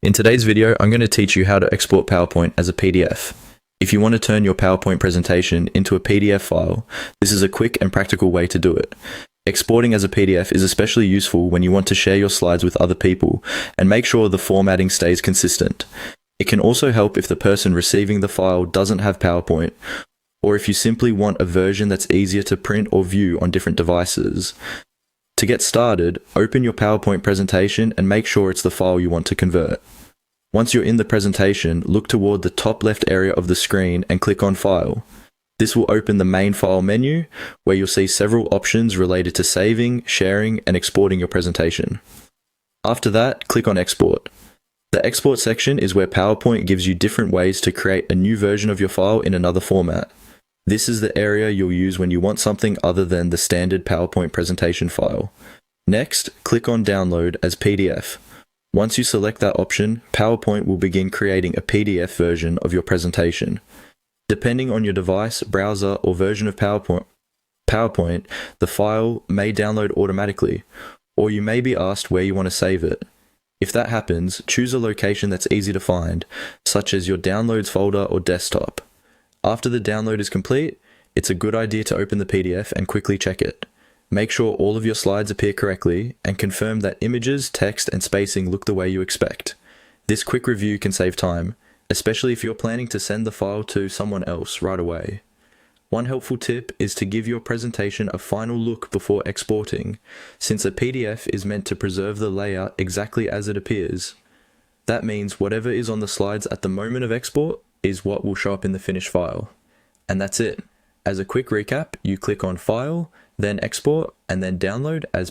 In today's video, I'm going to teach you how to export PowerPoint as a PDF. If you want to turn your PowerPoint presentation into a PDF file, this is a quick and practical way to do it. Exporting as a PDF is especially useful when you want to share your slides with other people and make sure the formatting stays consistent. It can also help if the person receiving the file doesn't have PowerPoint, or if you simply want a version that's easier to print or view on different devices. To get started, open your PowerPoint presentation and make sure it's the file you want to convert. Once you're in the presentation, look toward the top left area of the screen and click on File. This will open the main file menu, where you'll see several options related to saving, sharing, and exporting your presentation. After that, click on Export. The Export section is where PowerPoint gives you different ways to create a new version of your file in another format. This is the area you'll use when you want something other than the standard PowerPoint presentation file. Next, click on Download as PDF. Once you select that option, PowerPoint will begin creating a PDF version of your presentation. Depending on your device, browser, or version of PowerPoint, the file may download automatically, or you may be asked where you want to save it. If that happens, choose a location that's easy to find, such as your Downloads folder or desktop. After the download is complete, it's a good idea to open the PDF and quickly check it. Make sure all of your slides appear correctly and confirm that images, text, and spacing look the way you expect. This quick review can save time, especially if you're planning to send the file to someone else right away. One helpful tip is to give your presentation a final look before exporting, since a PDF is meant to preserve the layout exactly as it appears. That means whatever is on the slides at the moment of export is what will show up in the finished file. And that's it. As a quick recap, you click on File, then Export, and then Download as PDF.